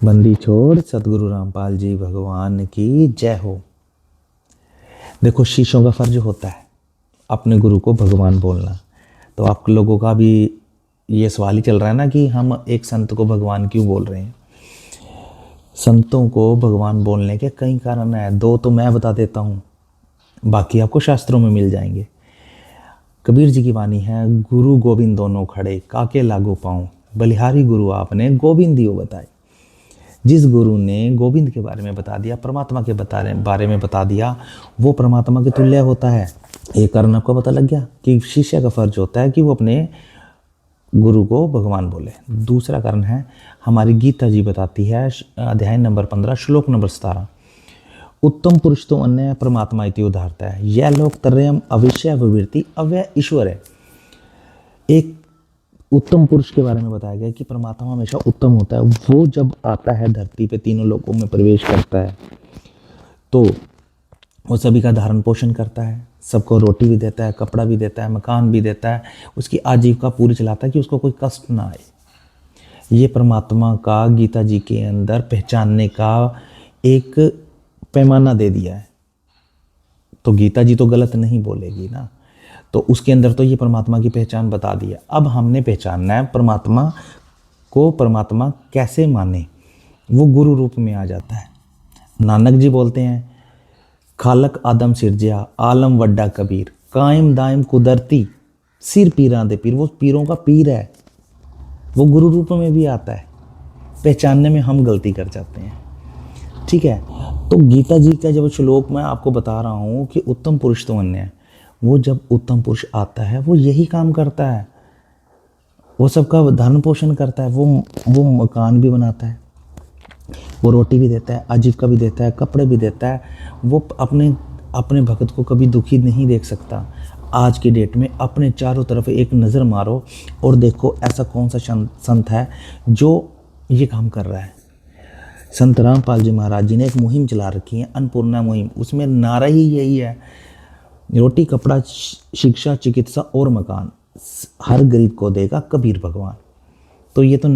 बंदी छोड़ सतगुरु रामपाल जी भगवान की जय हो। देखो, शिष्यों का फर्ज होता है अपने गुरु को भगवान बोलना। तो आप लोगों का भी ये सवाल ही चल रहा है ना कि हम एक संत को भगवान क्यों बोल रहे हैं। संतों को भगवान बोलने के कई कारण हैं। दो तो मैं बता देता हूँ, बाकी आपको शास्त्रों में मिल जाएंगे। कबीर जी की वाणी है, गुरु गोविंद दोनों खड़े, काके लागू पाऊँ, बलिहारी गुरु आपने गोविंद दियो बताए। जिस गुरु ने गोविंद के बारे में बता दिया, परमात्मा के बारे में बता दिया, वो परमात्मा के तुल्य होता है। एक कारण आपको पता लग गया कि शिष्य का फर्ज होता है कि वो अपने गुरु को भगवान बोले। दूसरा कारण है, हमारी गीता जी बताती है, अध्याय नंबर 15 श्लोक नंबर 17, उत्तम पुरुष तो अन्य परमात्मा इति उदाहरता है, यह लोक त्रयम अविषय विवृत्ति अव्यय ईश्वर है। एक उत्तम पुरुष के बारे में बताया गया कि परमात्मा हमेशा उत्तम होता है। वो जब आता है धरती पे, तीनों लोकों में प्रवेश करता है, तो वो सभी का धारण पोषण करता है, सबको रोटी भी देता है, कपड़ा भी देता है, मकान भी देता है, उसकी आजीविका पूरी चलाता है कि उसको कोई कष्ट ना आए। ये परमात्मा का गीता जी के अंदर पहचानने का एक पैमाना दे दिया है। तो गीता जी तो गलत नहीं बोलेगी ना, तो उसके अंदर तो ये परमात्मा की पहचान बता दी है। अब हमने पहचानना है परमात्मा को। परमात्मा कैसे माने? वो गुरु रूप में आ जाता है। नानक जी बोलते हैं, खालक आदम सिरजिया आलम वड्डा कबीर, कायम दायम कुदरती सिर पीरां दे पीर। वो पीरों का पीर है, वो गुरु रूप में भी आता है। पहचानने में हम गलती कर जाते हैं, ठीक है। तो गीता जी का जब श्लोक मैं आपको बता रहा हूँ कि उत्तम पुरुष तो अन्य है, वो जब उत्तम पुरुष आता है वो यही काम करता है, वो सबका धन पोषण करता है, वो मकान भी बनाता है, वो रोटी भी देता है, आजीविका भी देता है, कपड़े भी देता है। वो अपने भक्त को कभी दुखी नहीं देख सकता। आज की डेट में अपने चारों तरफ एक नज़र मारो और देखो ऐसा कौन सा संत है जो ये काम कर रहा है। संत रामपाल जी महाराज जी ने एक मुहिम चला रखी है, अन्नपूर्णा मुहिम। उसमें नारा ही यही है, रोटी कपड़ा शिक्षा चिकित्सा और मकान हर गरीब को देगा कबीर भगवान। तो ये तो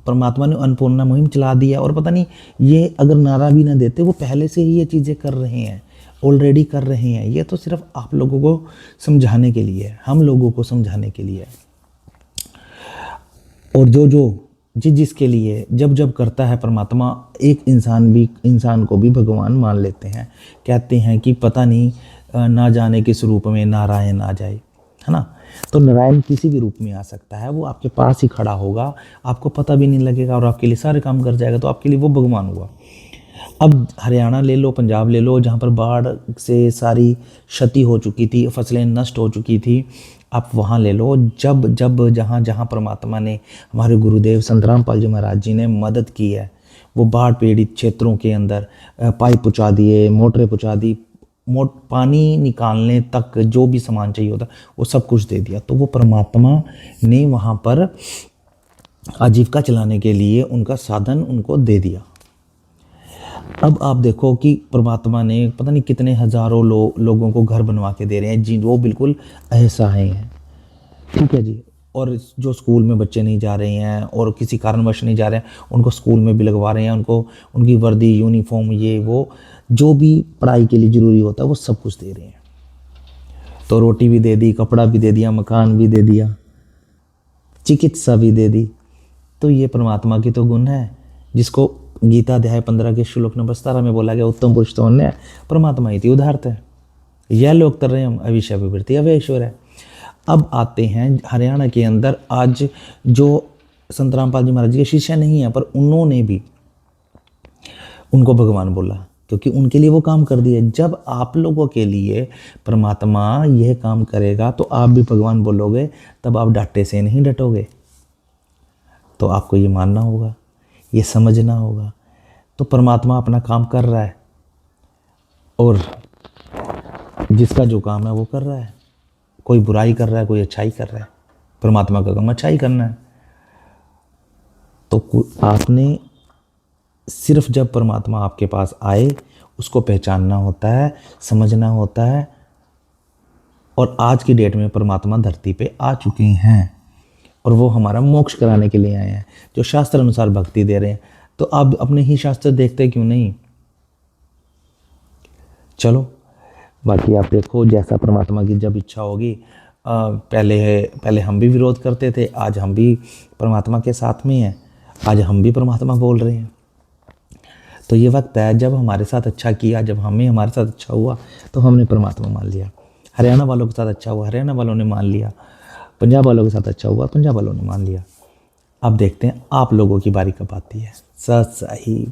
परमात्मा ने अन्नपूर्णा मुहिम चला दी है। और पता नहीं, ये अगर नारा भी ना देते, वो पहले से ही ये चीज़ें कर रहे हैं, ऑलरेडी कर रहे हैं। ये तो सिर्फ आप लोगों को समझाने के लिए है, हम लोगों को समझाने के लिए है। और जिसके लिए जब जब करता है परमात्मा, एक इंसान को भी भगवान मान लेते हैं। कहते हैं कि पता नहीं ना जाने किस रूप में नारायण आ जाए, है ना। तो नारायण किसी भी रूप में आ सकता है, वो आपके पास ही खड़ा होगा, आपको पता भी नहीं लगेगा और आपके लिए सारे काम कर जाएगा। तो आपके लिए वो भगवान हुआ। अब हरियाणा ले लो, पंजाब ले लो, जहाँ पर बाढ़ से सारी क्षति हो चुकी थी, फसलें नष्ट हो चुकी थी, आप वहाँ ले लो। जब जब जहाँ जहाँ परमात्मा ने, हमारे गुरुदेव संत रामपाल जी महाराज जी ने मदद की है, वो बाढ़ पीड़ित क्षेत्रों के अंदर पाइप पहुँचा दिए, मोटरें पहुँचा दी, पानी निकालने तक जो भी सामान चाहिए होता वो सब कुछ दे दिया। तो वो परमात्मा ने वहाँ पर आजीविका चलाने के लिए उनका साधन उनको दे दिया। अब आप देखो कि परमात्मा ने पता नहीं कितने हजारों लोगों को घर बनवा के दे रहे हैं जी, वो बिल्कुल असहाय हैं, ठीक है जी। और जो स्कूल में बच्चे नहीं जा रहे हैं और किसी कारणवश नहीं जा रहे हैं, उनको स्कूल में भी लगवा रहे हैं, उनको उनकी वर्दी, यूनिफॉर्म, ये वो जो भी पढ़ाई के लिए ज़रूरी होता है वो सब कुछ दे रहे हैं। तो रोटी भी दे दी, कपड़ा भी दे दिया, मकान भी दे दिया, चिकित्सा भी दे दी। तो ये परमात्मा की तो गुण है, जिसको गीता अध्याय 15 के श्लोक नंबर 17 में बोला गया, उत्तम पुरुष तो अन्य परमात्मा इति उदाहरता है, यह लोक त्रयम अविषय विवृत्ति अव्यय ईश्वर है। अब आते हैं हरियाणा के अंदर, आज जो संत रामपाल जी महाराज जी के शिष्य नहीं है, पर उन्होंने भी उनको भगवान बोला, क्योंकि उनके लिए वो काम कर दिए। जब आप लोगों के लिए परमात्मा यह काम करेगा तो आप भी भगवान बोलोगे, तब आप डांटे से नहीं डटोगे। तो आपको ये मानना होगा, ये समझना होगा। तो परमात्मा अपना काम कर रहा है और जिसका जो काम है वो कर रहा है। कोई बुराई कर रहा है, कोई अच्छाई कर रहा है, परमात्मा का काम अच्छाई करना है। तो आपने सिर्फ जब परमात्मा आपके पास आए, उसको पहचानना होता है, समझना होता है। और आज की डेट में परमात्मा धरती पे आ चुके हैं और वो हमारा मोक्ष कराने के लिए आए हैं, जो शास्त्र अनुसार भक्ति दे रहे हैं। तो आप अपने ही शास्त्र देखते क्यों नहीं? चलो, बाकी आप देखो जैसा परमात्मा की जब इच्छा होगी। पहले हम भी विरोध करते थे, आज हम भी परमात्मा के साथ में हैं, आज हम भी परमात्मा बोल रहे हैं। तो ये वक्त है जब हमारे साथ अच्छा किया, जब हमारे साथ अच्छा हुआ तो हमने परमात्मा मान लिया। हरियाणा वालों के साथ अच्छा हुआ, हरियाणा वालों ने मान लिया। पंजाब वालों के साथ अच्छा हुआ, पंजाब वालों ने मान लिया। अब देखते हैं आप लोगों की बारी कब आती है। सत साहिब।